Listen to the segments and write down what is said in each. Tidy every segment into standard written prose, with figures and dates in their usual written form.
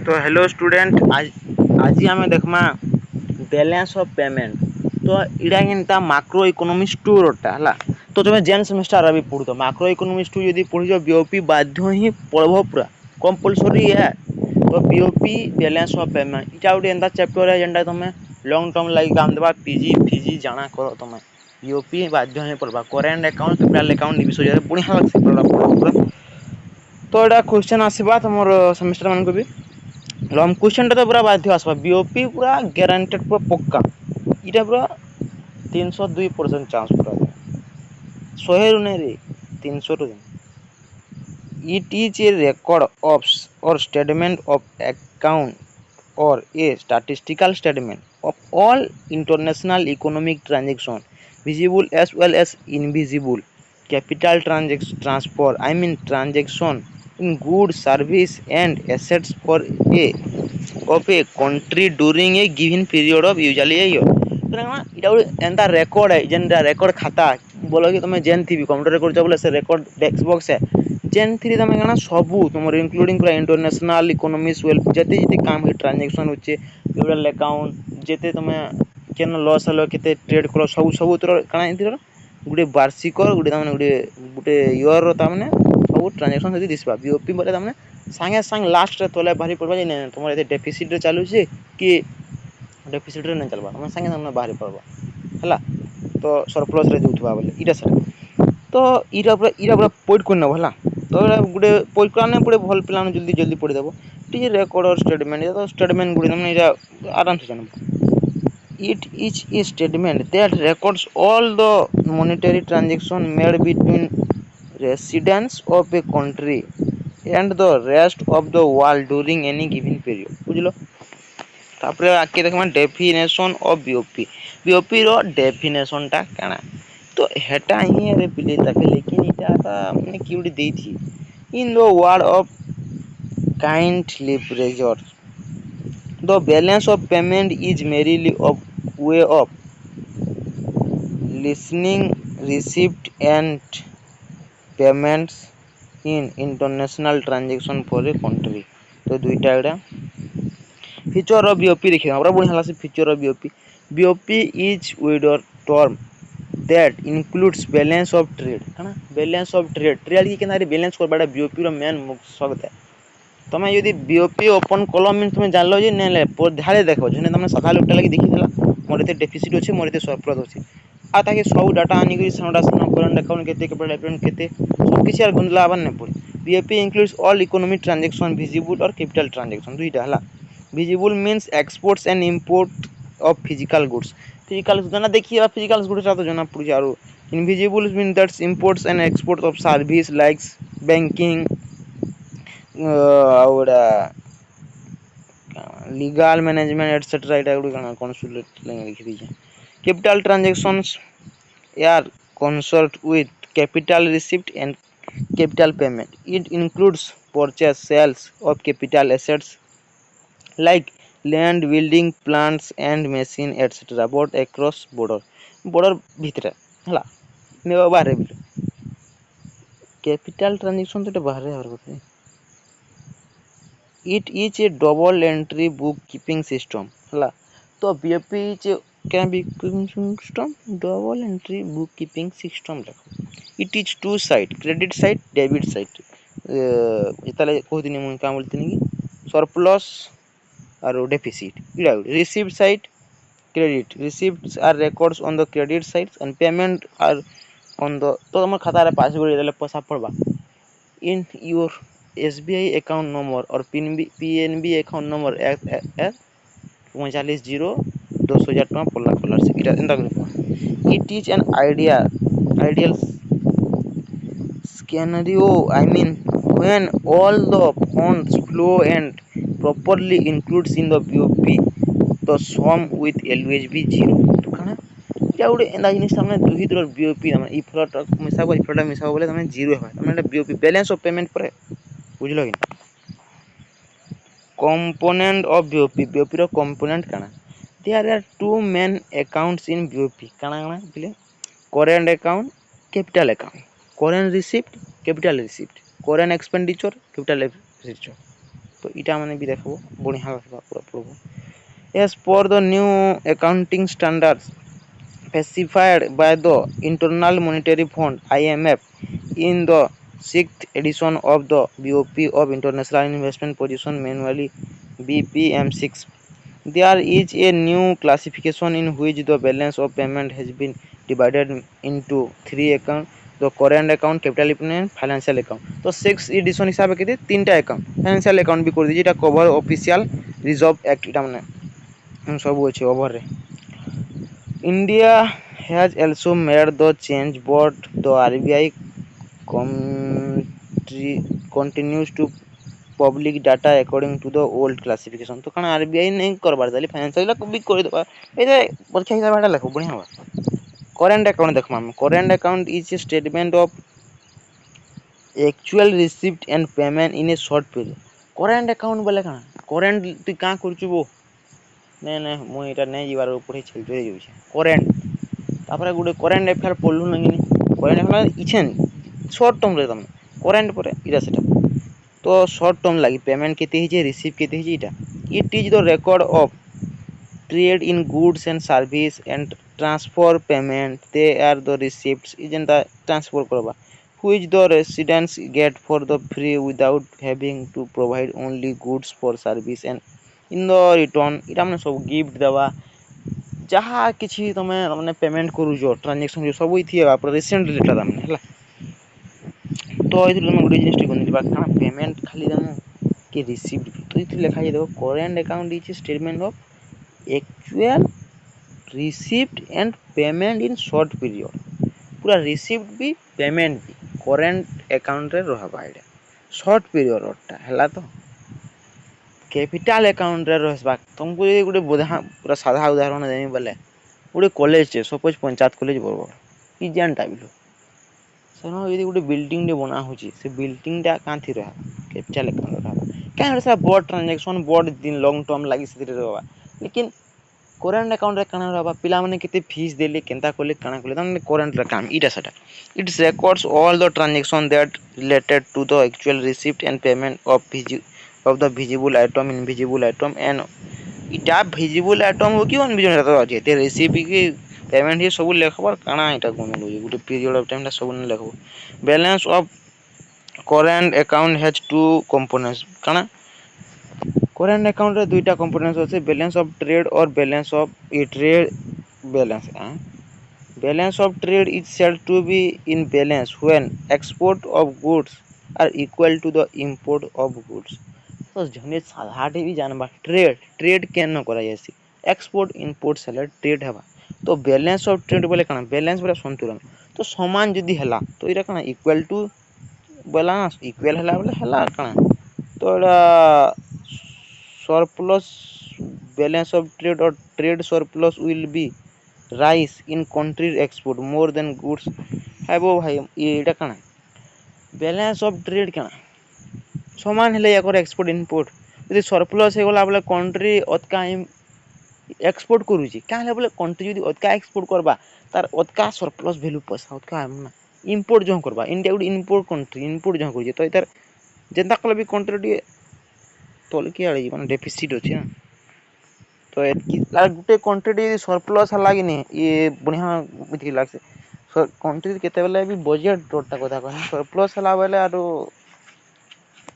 तो hello student आज आम देखमा बैलेंस ऑफ पेमेंट। तो इटा केनता माक्रो इकोनॉमिक्स 2 रोटा हला। तो तुम जेन सेमेस्टर अभी पढ़ु माक्रो इकोनॉमिक्स 2 यदि पढ़ियो बीओपी बाध्य ही पढ़बो पूरा कंपलसरी है। तो बीओपी बैलेंस ऑफ पेमेंट इटा गोटे एंता चैप्टर है जेनटा तुम लॉन्ग टर्म लाइक काम देबा पीजी फिजी जाना करो तुम बीओपी बाध्य ही पढ़बा करेंट अकाउंट कैपिटल अकाउंट विषय बढ़िया लगसी पूरा। तो एटा क्वेश्चन आसीबा तुमर सेमेस्टर मान को भी लम क्वेश्चन तो पूरा बाध्य आसबा बीओपी पूरा गारंटेड पूरा पक्का इटा पूरा 302% चांस पूरा 100 रु नहीं रे 300 रु। It is a record of or statement of account or a statistical statement of all international economic transaction visible as well as invisible capital transfer transaction in goods service and assets for a of a country during a given period of usually a year। इटा एंता record है जेनटा record खाता बोलो कि तुम जेन थी computer कर बोले से रेकर्ड डेस्क बॉक्स है जेन थ्री तुम क्या सबू तुम इंक्लूडिंग पूरा इंटरनेशनल इकोनॉमिक्स वेल्थ जिते जिते काम ट्रांजेक्शन होचे कैपिटल अकाउंट जिते तुम केन लॉस हलो केते ट्रेड करो सब सब तोर काना इतिर गुटे वार्षिक गुटे ताने गुटे गुटे ईयर रो ताने सब ट्रांजेक्शन जदी दिसबा बीओपी बोले ताने संगे संग लास्ट रे तोले बाहरी पड़बा जे नै तुमर एते डेफिसिट रे चालू छे कि डेफिसिट रे नै चलबा तुम संगे संग बाहरी पड़बा हला। तो सरप्लस रे जोथबा बोले इटा सर तो इरा पूरा पॉइंट कोन न हला। तो गोटे पॉइंट करने पड़े भल पिला जल्दी जल्दी पढ़ी देबो टी रेकॉर्ड और स्टेटमेंट या तो स्टेटमेंट गुडी तुम इरा आराम से जानबो। It is a statement that records all the monetary transactions made between residents of a country and the rest of the world during any given period बुझलो। तापरे आके देखमा डेफिनेशन ऑफ बीओपी बीओपी रो definition टा काना तो हेटा ही रे पिले ताके लेकिन इटा माने किउडी देई थी in the world of kind leverage the balance of payment is merely a way of listening receipt and payments in international transaction for a country। तो दुईटा एडा फीचर ऑफ बीओपी देखिए हमरा बढ़िया लागसे feature of BOP BOP is wider term that includes balance of trade है balance of trade की केना बैलेंस करबाडा बीओपी रो मेन मकसद है। तुम यदि बीओपी ओपन कल मीन तुम जानल जे नेले ध्यान देखो जे तुम सकाल उठा लगी देखी मोर एते डेफिसिट अच्छे मोर एते सरप्लस अच्छे आ ताके सब डाटा आनी सानडा सान करंट अकाउंट केते कैपिटल अकाउंट केते सब किसी यार गुंडला आबार नै पड़े। BOP includes all economic transaction visible और कैपिटल ट्रांजैक्शन दुईटा हला। Visible means exports and import of physical goods जना देखिए फिजिकल गुड्स तो जना पड़ी आरो invisible mean that's imports and export of service likes banking आउडा लीगल मैनेजमेंट एटसेट्रा इटा गुडी काना कंसुलेट लाइन लिखि दीजे। Capital transactions are concerned with capital receipt and capital payment. It includes purchase sales of capital assets like land building plants and machine etc. bought across border भितरे हला ने बाहर भी कैपिटल ट्रांजैक्शन तो बाहर हर କଥା। It is a double entry bookkeeping system हला। तो BOP can be system double entry bookkeeping system देखो it is two side credit side debit side इताले कहदिनी मु काम बोलतिनी कि सरप्लस और deficit Ida receipt side credit receipts are records on the credit side and payment are on the तो हमर खाता रे पास गड़ी देले पैसा पड़बा in your SBI account number or PNB account number 45 0 10,000 टका पड़ला स्कॉलरशिप इटा एंता कर it is an ideal scenario when all the funds flow and properly includes in the BOP the sum with LUSB 0 तो काना या उडे एंदा जिनिस हमने दुही तरह बीओपी हम इफरट मिसाबो बोले तमे 0 है तमे बीओपी बैलेंस ऑफ पेमेंट पर बुझलो कि component of BOP row component काना there are two main accounts in BOP काना बोले current account capital account current receipt capital receipt current expenditure capital expenditure तो इटा माने भी देखबो बढ़िया लागबा पूरा पढ़बो। As per the new accounting standards specified by the Internal Monetary Fund (IMF) in the sixth edition of the BOP of International Investment Position Manual (BPM6). There is a new classification in which the balance of payment has been divided into three accounts: the current account, capital account, financial account। तो six edition हिसाब से तीन टा account financial account भी कर दीजिए cover official reserve act इटा माने सब अच्छे ओवर रे। India has also made the change, but the RBI continues to public data according to the old classification। तो कण RBI नहीं करबार ताली फाइनेंशियल को भी कर देबा ए परीक्षा हिसाब से लिखो बढ़िया होगा। करेंट अकाउंट देखमा current account is a statement of actual receipt and payment in a short period. Current account बोले कण करेंट तू का करचुबो नहीं नहीं मुझे यहाँ नहीं जीवार ऊपर छेलते जाऊे करेन्ट तापर गोटे करेन्ट अफेयर पढ़लु ना कि करेन्ट अफेयर इछेन सर्ट टर्म रे तमें करेन्ट पर इटा सेटा तो सर्ट टर्म लगी पेमेंट केते रिसीव केते इटा it is the record of trade in goods and service and transfer payment they are the receipts जेनता ट्रांसफर करबा which the residents get for the free without having to provide only goods for service and in the return इटा माने सब gift देवा जहाँ किसी तमें माने पेमेंट करूजो ट्रांजैक्शन सब इथि पूरा रिसेंट डेटा माने हला तो इथि तुम गुटे जिनिस कोन दिबा काना पेमेंट खाली देमु कि रिसीव्ड तो इथि लिखा जाय देखो current account is statement of actual received and payment in short period पूरा रिसीव्ड भी पेमेंट भी करेंट अकाउंट रे रहबा इडा शॉर्ट पीरियड टा हला तो कैपिटल अकाउंट रे रहबा तुमको ये गुटे बुधा पूरा साधा उदाहरण देनी बोले गुटे कॉलेज छे सपोज पंचायत कॉलेज बरबड़ कि जानटा बिलो सनो यदि गुटे बिल्डिंग डे बना होची से बिल्डिंग टा कांथि रहा कैपिटल अकाउंट रहा क्या सा बोर्ड ट्रांजैक्शन बोर्ड दिन लॉन्ग टर्म लागी से रहबा लेकिन करेंट अकाउंट रे काना रहबा पिला माने केते फीस देले केनता कोले काना कोले तने करेंट रे काम इटा सेटा it's records all the transaction that related to the actual receipt and payment of the visible item invisible item and इटा visible item हो कि अनविजिबल तो अछि ते रेसिपी की पेमेंट ये सब लेखबर काना इटा कोन लोजी गुटे पीरियड ऑफ टाइम ता सब न लेखबो balance of current account has two components काना करेंट अकाउंट रे दुईटा कंपोनेंट्स अछि बैलेंस ऑफ ट्रेड और balance of trade balance balance of trade is said to be in balance when export of goods are equal to the import of goods। तो जने साधाटे भी जानबा trade trade केन करा जायसी export import सेले trade हेबा तो balance of trade बोले काना balance बोले संतुलन तो समान जदी हला तो इरा काना इक्वल टू बैलेंस इक्वल हला बोले हला काना तो एडा surplus balance of trade or trade surplus will be rise in countries export more than goods हेबो भाई एटा काना बैलेंस ऑफ ट्रेड काना समान हेले याकर एक्सपोर्ट इंपोर्ट यदि सरप्लस हे गला बोले कंट्री अतका एक्सपोर्ट करूची का हेले बोले कंट्री यदि अतका एक्सपोर्ट करबा तार अतका सरप्लस वैल्यू पैसा अतका हमना इंपोर्ट जो करबा India good import country import जो करूची तो इधर जेंता कले भी कंट्री तोल के आड़ी माने डेफिसिट अछि ना तो एतकी गुटे कंट्री सरप्लस हला कि नहीं ये बढ़िया बुझी लागसे कंट्री केते बेले भी बजट डोटा कथा कहनी सरप्लस हला बेले आरो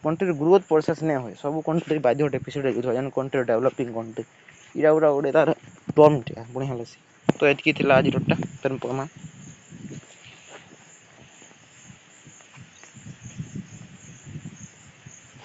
कंट्री ग्रोथ प्रोसेस नहीं होय सब कंट्री बाध्य डेफिसिट रे जन कंट्री डेवलपिंग कंट्री इरा उरा उडे तार टर्म बढ़िया लागसी तो एतकी थिला आज डोटा तन परमा।